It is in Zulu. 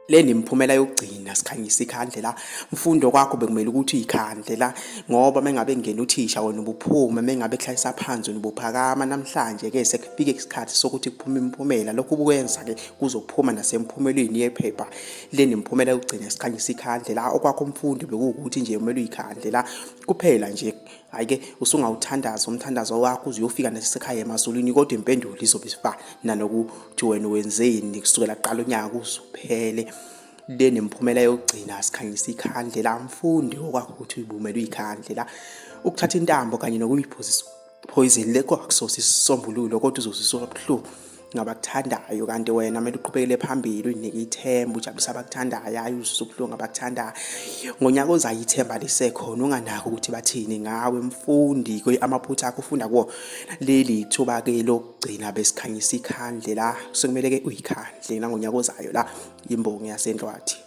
Le nimphumela yokugcina sikhanyisa ikhandlela. Mfundo kwakho bekumele ukuthi uyikhandlela ngoba mengabe ngena uthisha wena ubuphuma, mengabe kuhlalisa phansi wena ubuphakama. Namhlanje ke sekufike isikhathi sokuthi kuphume imiphumela. Lokhu ukwenza ke kuzophuma nasemphumelweni yephepha. Le nimphumela yokugcina sikhanyisa ikhandlela. Okwakho mfundi bekuwukuthi nje kumele uyikhandlela kuphela nje. Hayi-ke usungawuthandaza umthandazo wakho uzuyofika nasekhaya emazulwini, kodwa impendulo izobe isifana nanokuthi wena wenzeni kusukela kuqala unyaka uzuphele. Le nimphumela yokugcina sikhanyisa ikhandlela. Mfundi okwakho ukuthi ubumele uyikhandlela. Ukuthatha intambo kanye nokuyiphoyisa poison lekho akusosi isisombululo, kodwa uzozizwa ubuhlungu ngabakuthandayo, kanti wena kumele uqhubekele phambili uyinike ithemba, ujabulise abakuthandayo, hayi uzizwe ubuhlungu abakuthandayo. Ngonyaka ozayo ithemba lisekhona, unganaki ukuthi bathini ngawe mfundi. Amaphutha akho ufunda kuwo leli thuba-ke lokugcina besikhanyisa ikhandlela. Sekumele-ke uyikhandle nangonyaka ozayo la imbongi yaseNdlwathi.